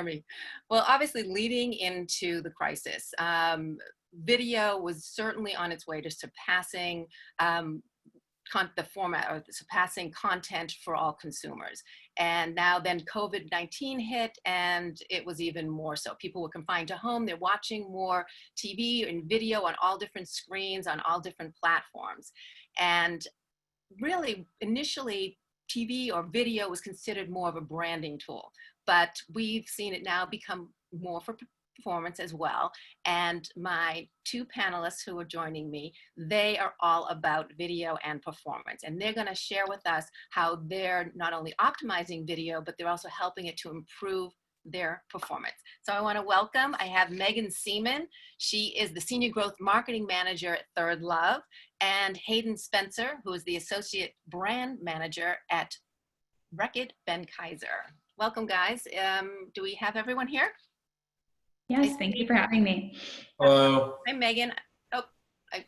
Me. Well, obviously leading into the crisis, video was certainly on its way to surpassing the format or surpassing content for all consumers. And now then COVID-19 hit and it was even more so. People were confined to home. They're watching more TV and video on all different screens, on all different platforms. And really initially TV or video was considered more of a branding tool, but we've seen it now become more for performance as well. And my two panelists who are joining me, they are all about video and performance. And they're going to share with us how they're not only optimizing video, but they're also helping it to improve their performance. So I want to welcome, I have Megan Seman. She is the Senior Growth Marketing Manager at ThirdLove, and Hayden Spencer, who is the Associate Brand Manager at Reckitt Benckiser. Welcome, guys. Do we have everyone here? Yes, thank you for having me. Hello. Hi, Megan. Oh, I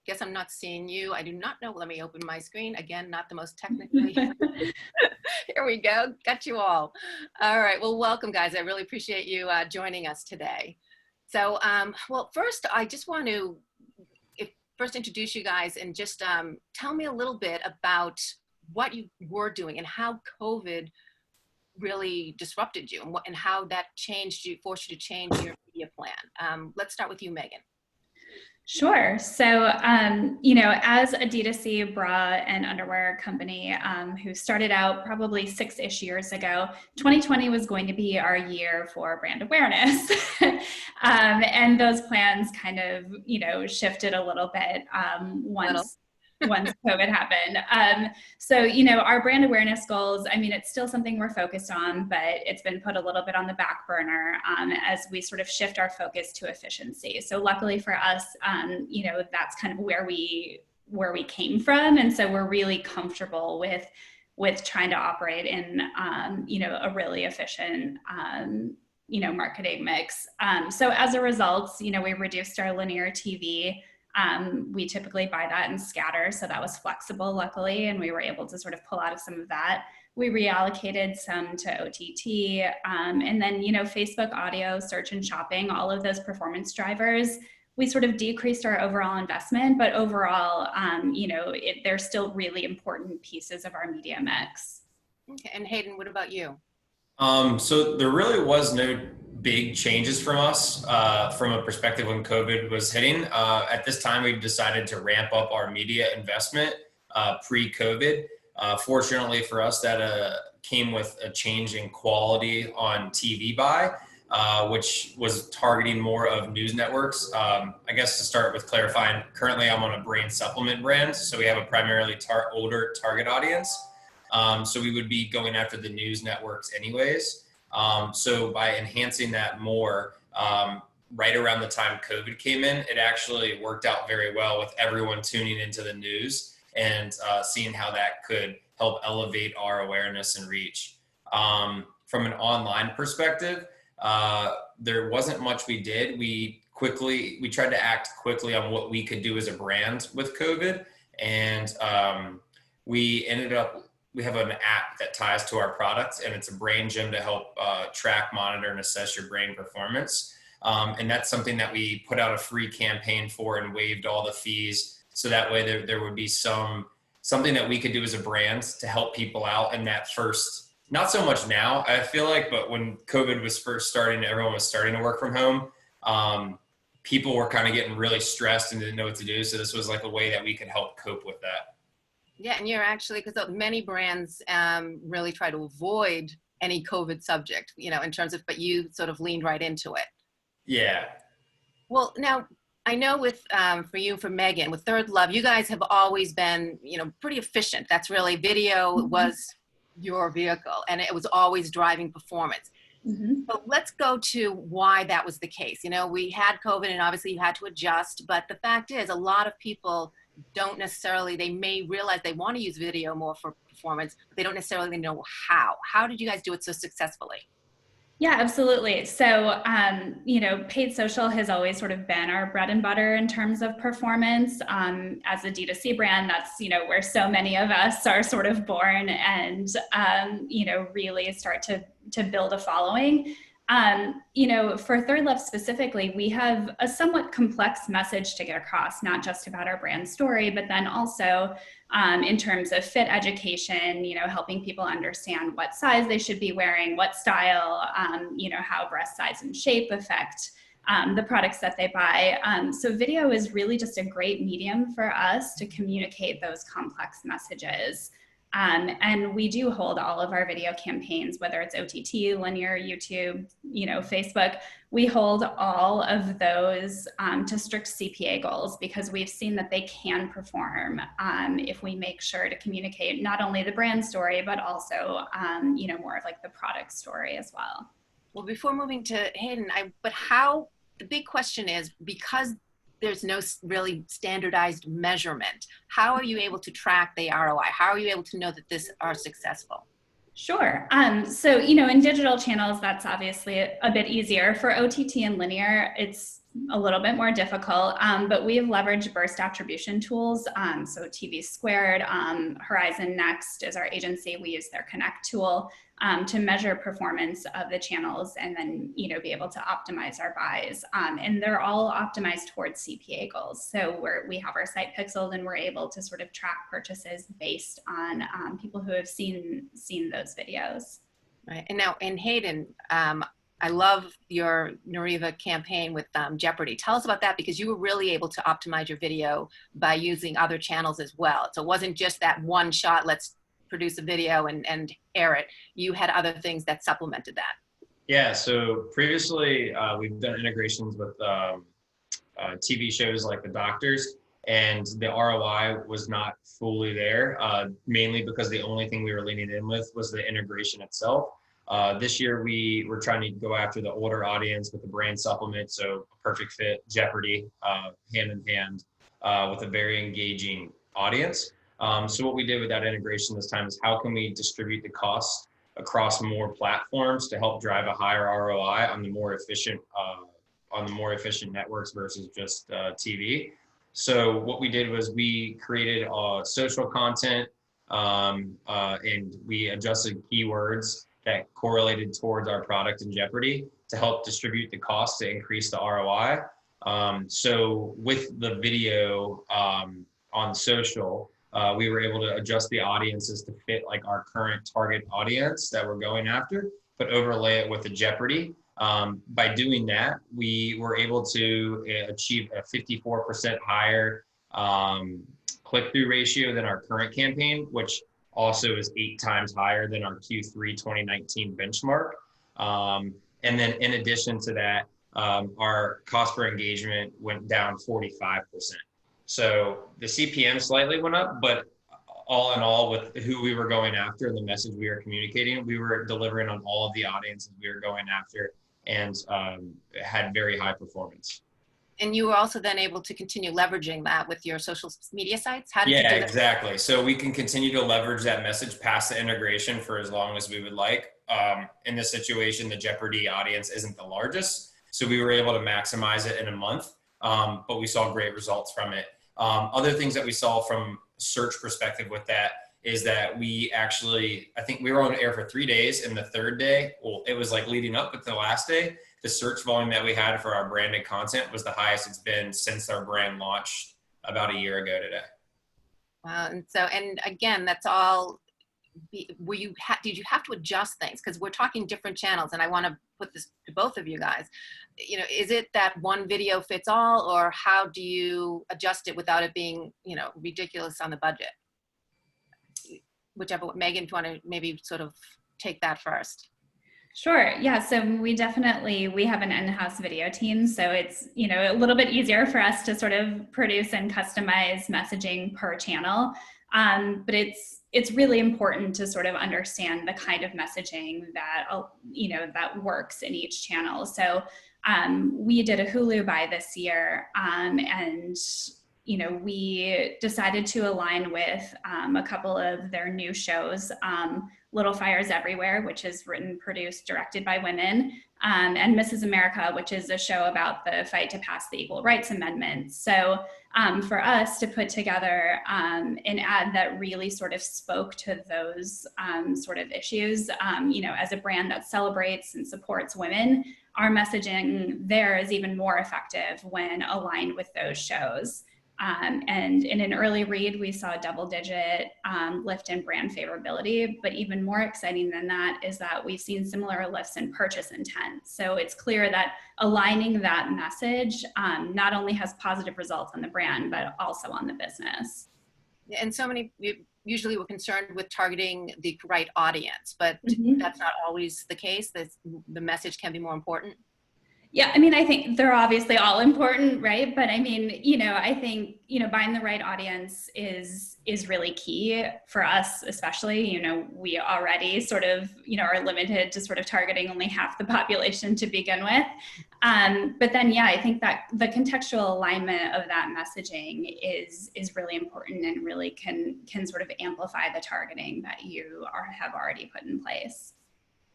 guess I'm not seeing you. I do not know. Let me open my screen. Again, not the most technically. Here we go. Got you all. All right. Well, welcome, guys. I really appreciate you joining us today. So, well, first, I just want to first introduce you guys and just tell me a little bit about what you were doing and how COVID really disrupted you and how that changed you, forced you to change your media plan. Let's start with you, Megan. Sure. So, you know, as a D2C bra and underwear company who started out probably 6-ish years ago, 2020 was going to be our year for brand awareness. And those plans kind of, you know, shifted a little bit once COVID happened. So, you know, our brand awareness goals, I mean, it's still something we're focused on, but it's been put a little bit on the back burner as we sort of shift our focus to efficiency. So luckily for us, you know, that's kind of where we came from. And so we're really comfortable with trying to operate in, you know, a really efficient, you know, marketing mix. So as a result, you know, we reduced our linear TV. We typically buy that in scatter, so that was flexible, luckily, and we were able to sort of pull out of some of that. We reallocated some to OTT, and then, you know, Facebook audio, search and shopping, all of those performance drivers, we sort of decreased our overall investment, but overall, you know, they're still really important pieces of our media mix. Okay, and Hayden, what about you? So there really was no big changes from us from a perspective when COVID was hitting. At this time, we decided to ramp up our media investment pre-COVID. Fortunately for us, that came with a change in quality on TV buy, which was targeting more of news networks. I guess to start with clarifying, currently I'm on a brain supplement brand, so we have a primarily older target audience. So we would be going after the news networks anyways. So by enhancing that more, right around the time COVID came in, it actually worked out very well with everyone tuning into the news and seeing how that could help elevate our awareness and reach. From an online perspective, there wasn't much we did. We tried to act quickly on what we could do as a brand with COVID. And we have an app that ties to our product, and it's a brain gym to help track, monitor, and assess your brain performance. And that's something that we put out a free campaign for and waived all the fees. So that way there would be something that we could do as a brand to help people out in that first, not so much now, I feel like, but when COVID was first starting, everyone was starting to work from home. People were kind of getting really stressed and didn't know what to do. So this was like a way that we could help cope with that. Yeah, and you're actually, because many brands really try to avoid any COVID subject, you know, in terms of, but you sort of leaned right into it. Yeah. Well, now I know with, for you, for Megan, with ThirdLove, you guys have always been, you know, pretty efficient. That's really, video was your vehicle and it was always driving performance. So let's go to why that was the case. You know, we had COVID and obviously you had to adjust, but the fact is a lot of people don't necessarily, they may realize they want to use video more for performance, but they don't necessarily know how. How did you guys do it so successfully? Yeah, absolutely. So, you know, paid social has always sort of been our bread and butter in terms of performance. As a D2C brand, that's, you know, where so many of us are sort of born and, you know, really start to build a following. You know, for ThirdLove specifically, we have a somewhat complex message to get across, not just about our brand story, but then also in terms of fit education, you know, helping people understand what size they should be wearing, what style, you know, how breast size and shape affect the products that they buy. So video is really just a great medium for us to communicate those complex messages. And we do hold all of our video campaigns, whether it's OTT, linear, YouTube, you know, Facebook, we hold all of those to strict CPA goals, because we've seen that they can perform if we make sure to communicate not only the brand story, but also, you know, more of like the product story as well. Well, before moving to Hayden, the big question is, because there's no really standardized measurement, how are you able to track the ROI? How are you able to know that this are successful? Sure. So, you know, in digital channels, that's obviously a bit easier. For OTT and linear, it's a little bit more difficult, but we have leveraged burst attribution tools. So TV Squared, Horizon Next is our agency. We use their Connect tool to measure performance of the channels and then, you know, be able to optimize our buys. And they're all optimized towards CPA goals. So we have our site pixeled and we're able to sort of track purchases based on people who have seen those videos. Right. And now in Hayden, I love your Nariva campaign with Jeopardy. Tell us about that, because you were really able to optimize your video by using other channels as well. So it wasn't just that one shot, let's produce a video and air it. You had other things that supplemented that. Yeah, so previously we've done integrations with TV shows like The Doctors, and the ROI was not fully there, mainly because the only thing we were leaning in with was the integration itself. This year we were trying to go after the older audience with the brand supplement, so a perfect fit, Jeopardy, hand in hand with a very engaging audience. So what we did with that integration this time is, how can we distribute the cost across more platforms to help drive a higher ROI on the more efficient networks versus just TV. So what we did was we created social content and we adjusted keywords that correlated towards our product in Jeopardy to help distribute the cost to increase the ROI. So with the video on social, we were able to adjust the audiences to fit like our current target audience that we're going after, but overlay it with the Jeopardy. By doing that, we were able to achieve a 54% higher click-through ratio than our current campaign, which also is 8 times higher than our Q3 2019 benchmark. And then in addition to that, our cost per engagement went down 45%. So the CPM slightly went up, but all in all, with who we were going after and the message we were communicating, we were delivering on all of the audiences we were going after, and had very high performance. And you were also then able to continue leveraging that with your social media sites? How did you do that? Exactly. So we can continue to leverage that message past the integration for as long as we would like. In this situation, the Jeopardy audience isn't the largest, so we were able to maximize it in a month, but we saw great results from it. Other things that we saw from search perspective with that is that we actually, I think we were on air for 3 days, and the third day, well, it was like leading up, but the last day, the search volume that we had for our branded content was the highest it's been since our brand launched about a year ago today. Wow. And again, that's all, did you have to adjust things? Because we're talking different channels, and I want to put this to both of you guys. You know, is it that one video fits all, or how do you adjust it without it being, you know, ridiculous on the budget? Whichever, Megan, if you want to maybe sort of take that first. Sure. Yeah. So we have an in-house video team. So it's, you know, a little bit easier for us to sort of produce and customize messaging per channel. But it's really important to sort of understand the kind of messaging that, you know, that works in each channel. So we did a Hulu buy this year, and you know, we decided to align with a couple of their new shows Little Fires Everywhere, which is written, produced, directed by women, and Mrs. America, which is a show about the fight to pass the Equal Rights Amendment. So for us to put together an ad that really sort of spoke to those sort of issues, as a brand that celebrates and supports women, our messaging there is even more effective when aligned with those shows. And in an early read, we saw a double-digit lift in brand favorability, but even more exciting than that is that we've seen similar lifts in purchase intent. So it's clear that aligning that message not only has positive results on the brand, but also on the business. And so many, usually we're concerned with targeting the right audience, but that's not always the case. The message can be more important. Yeah, I mean, I think they're obviously all important, right? But I mean, I think, buying the right audience is really key for us, especially, we already sort of, are limited to sort of targeting only half the population to begin with. But then, yeah, I think that the contextual alignment of that messaging is really important and really can sort of amplify the targeting that you have already put in place.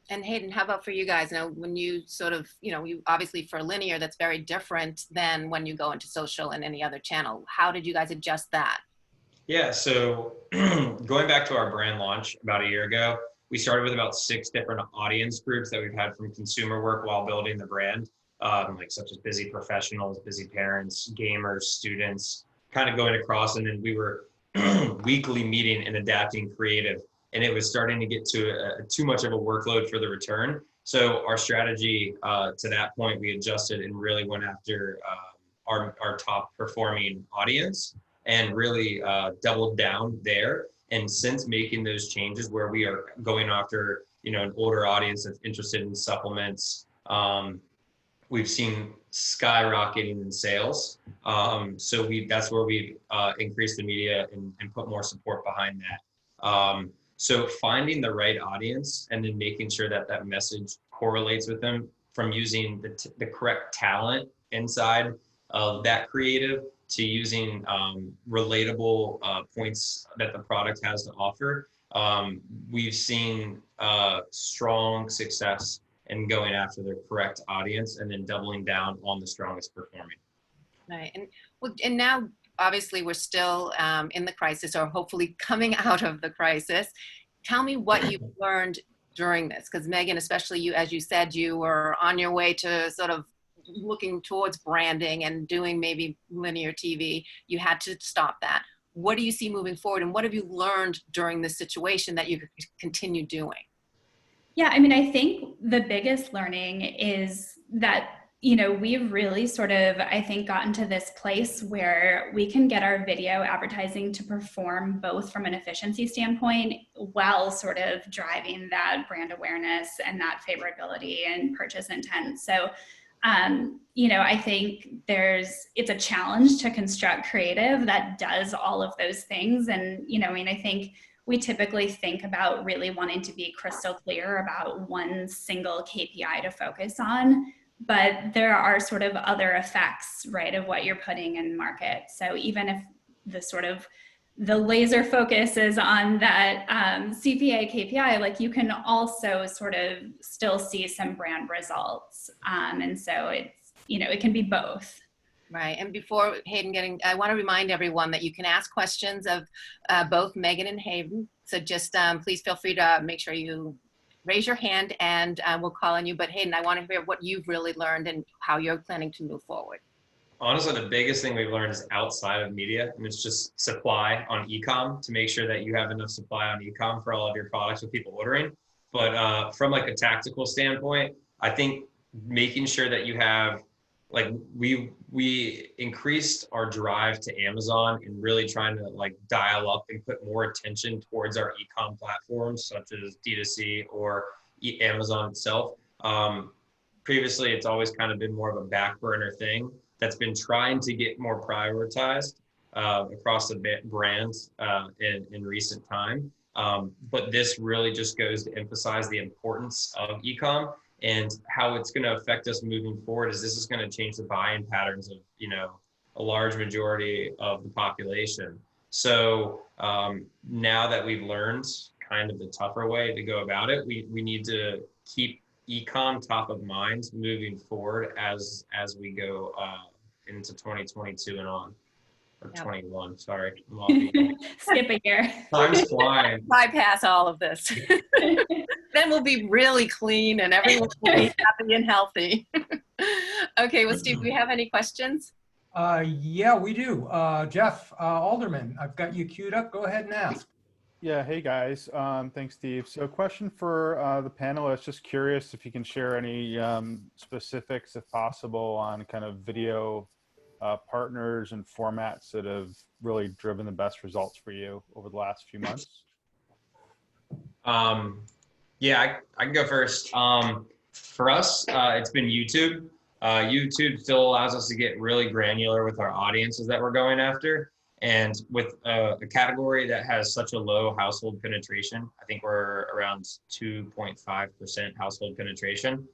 And Hayden, how about for you guys? Now, when you sort of, you obviously for linear, that's very different than when you go into social and any other channel. How did you guys adjust that? Yeah, so going back to our brand launch about a year ago, we started with about 6 different audience groups that we've had from consumer work while building the brand, such as busy professionals, busy parents, gamers, students, kind of going across. And then we were weekly meeting and adapting creative. And it was starting to get to too much of a workload for the return. So our strategy to that point, we adjusted and really went after our top performing audience and really doubled down there. And since making those changes where we are going after, an older audience that's interested in supplements, we've seen skyrocketing in sales. So that's where we've increased the media and put more support behind that. So finding the right audience and then making sure that that message correlates with them, from using the correct talent inside of that creative to using relatable points that the product has to offer. We've seen strong success in going after the correct audience and then doubling down on the strongest performing. Right. And now, obviously, we're still in the crisis, or hopefully coming out of the crisis. Tell me what you've learned during this, because Megan, especially you, as you said, you were on your way to sort of looking towards branding and doing maybe linear TV. You had to stop that. What do you see moving forward, and what have you learned during this situation that you could continue doing? Yeah, I mean, I think the biggest learning is that we've really sort of, I think, gotten to this place where we can get our video advertising to perform both from an efficiency standpoint while sort of driving that brand awareness and that favorability and purchase intent. So, I think it's a challenge to construct creative that does all of those things. And, I think we typically think about really wanting to be crystal clear about one single KPI to focus on. But there are sort of other effects, right, of what you're putting in market. So even if the laser focus is on that CPA KPI, like, you can also sort of still see some brand results. And so it's, it can be both. Right. And before Hayden I want to remind everyone that you can ask questions of both Megan and Hayden. So just please feel free to make sure you raise your hand and we'll call on you. But Hayden, I want to hear what you've really learned and how you're planning to move forward. Honestly, the biggest thing we've learned is outside of media, and it's just supply on e-com, to make sure that you have enough supply on e-com for all of your products with people ordering. But from like a tactical standpoint, I think making sure that you have, like, we increased our drive to Amazon and really trying to like dial up and put more attention towards our e-com platforms such as D2C or Amazon itself. Previously, it's always kind of been more of a back burner thing that's been trying to get more prioritized across the brands in recent time. But this really just goes to emphasize the importance of e-com. And how it's going to affect us moving forward is this is going to change the buying patterns of, a large majority of the population. So now that we've learned kind of the tougher way to go about it. We need to keep ecom top of mind moving forward as we go into 2022 and on. Or 21, sorry. I'm off the Skip a year. Time's flying. Bypass all of this. Then we'll be really clean and everyone will be happy and healthy. Okay, well, Steve, do we have any questions? Yeah, we do. Jeff Alderman, I've got you queued up. Go ahead and ask. Yeah, hey guys. Thanks, Steve. So question for the panelists, just curious if you can share any specifics, if possible, on kind of video partners and formats that have really driven the best results for you over the last few months. Yeah, I can go first. For us, it's been YouTube. YouTube still allows us to get really granular with our audiences that we're going after. And with a category that has such a low household penetration, I think we're around 2.5% household penetration.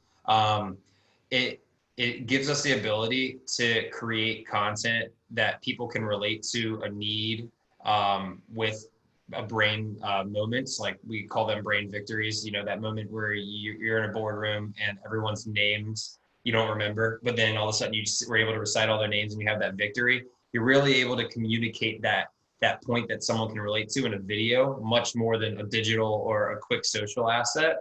It gives us the ability to create content that people can relate to a need with a brain moments, like we call them brain victories. You know, that moment where you're in a boardroom and everyone's names you don't remember, but then all of a sudden you were able to recite all their names and you have that victory. You're really able to communicate that point that someone can relate to in a video much more than a digital or a quick social asset.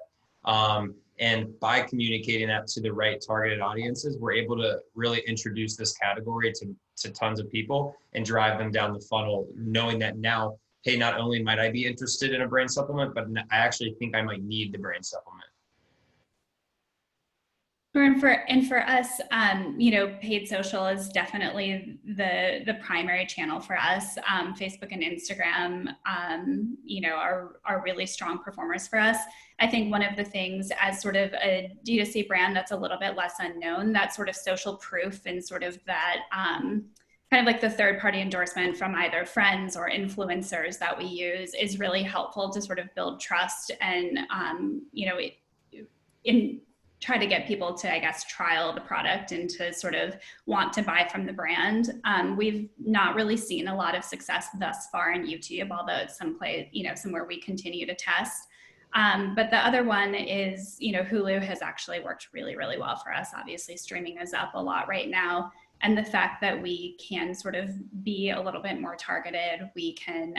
And by communicating that to the right targeted audiences, we're able to really introduce this category to tons of people and drive them down the funnel, knowing that now, hey, not only might I be interested in a brain supplement, but I actually think I might need the brain supplement. And for us, you know, paid social is definitely the primary channel for us. Facebook and Instagram, you know, are really strong performers for us. I think one of the things as sort of a D2C brand that's a little bit less unknown, that sort of social proof and sort of that kind of like the third party endorsement from either friends or influencers that we use is really helpful to sort of build trust and, you know, try to get people to, I guess, trial the product and to sort of want to buy from the brand. We've not really seen a lot of success thus far in YouTube, although it's somewhere we continue to test. But the other one is, you know, Hulu has actually worked really, really well for us. Obviously, streaming is up a lot right now. And the fact that we can sort of be a little bit more targeted, we can,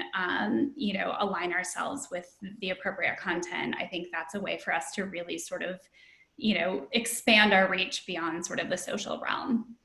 you know, align ourselves with the appropriate content. I think that's a way for us to really sort of, you know, expand our reach beyond sort of the social realm.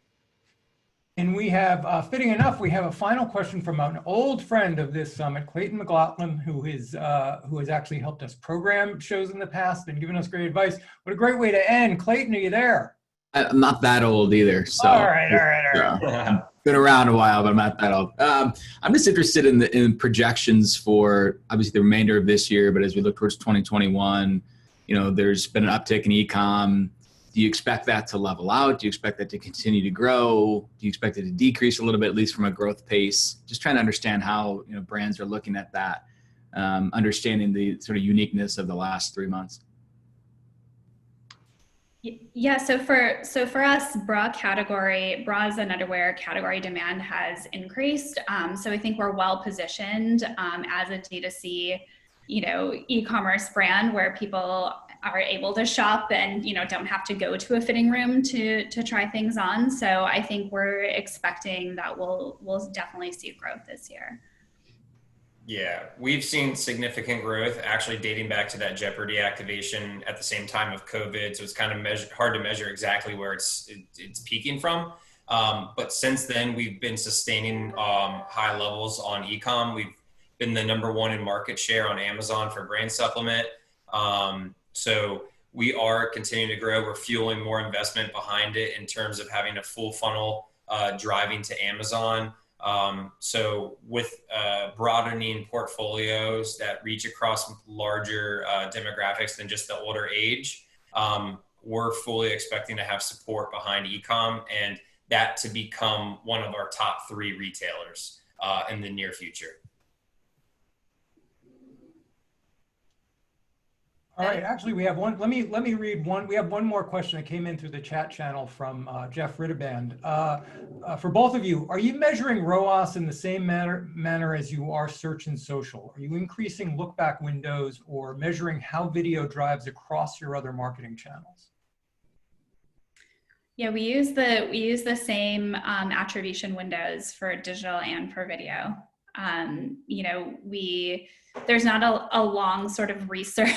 And we have, fitting enough, we have a final question from an old friend of this summit, Clayton McLaughlin, who has actually helped us program shows in the past and given us great advice. What a great way to end. Clayton, are you there? I'm not that old either. So All right. Been around a while, but I'm not that old. I'm just interested in projections for obviously the remainder of this year, but as we look towards 2021, you know, there's been an uptick in e-com. Do you expect that to level out? Do you expect that to continue to grow? Do you expect it to decrease a little bit, at least from a growth pace? Just trying to understand how, you know, brands are looking at that, understanding the sort of uniqueness of the last 3 months. Yeah, so for us, bras and underwear category demand has increased. So I think we're well positioned as a D2C, you know, e-commerce brand where people are able to shop and, you know, don't have to go to a fitting room to try things on. So I think we're expecting that we'll definitely see growth this year. Yeah, we've seen significant growth actually dating back to that Jeopardy activation at the same time of COVID. So it's kind of hard to measure exactly where it's peaking from. But since then, we've been sustaining high levels on e-com. We've been the #1 in market share on Amazon for brain supplement. So we are continuing to grow. We're fueling more investment behind it in terms of having a full funnel driving to Amazon. So with broadening portfolios that reach across larger demographics than just the older age, we're fully expecting to have support behind e-com and that to become one of our top 3 retailers in the near future. All right, actually, we have one. Let me read one. We have one more question that came in through the chat channel from Jeff Ritterband. For both of you, are you measuring ROAS in the same manner as you are search and social? Are you increasing look back windows or measuring how video drives across your other marketing channels? Yeah, we use the same attribution windows for digital and for video. You know, there's not a long sort of research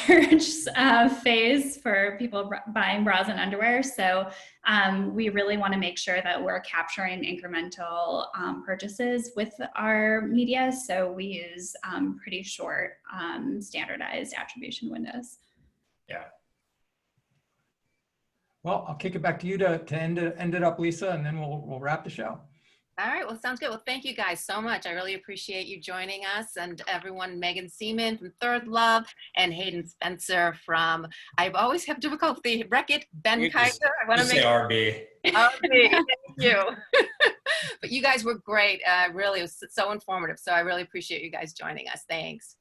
phase for people buying bras and underwear. So we really want to make sure that we're capturing incremental purchases with our media. So we use pretty short standardized attribution windows. Yeah. Well, I'll kick it back to you to end it up, Lisa, and then we'll wrap the show. All right, well, sounds good. Well, thank you guys so much. I really appreciate you joining us, and everyone, Megan Seman from ThirdLove and Hayden Spencer from, I've always had difficulty, Reckitt, Benckiser. I want to make RB. RB, thank you. But you guys were great. Really, it was so informative. So I really appreciate you guys joining us. Thanks.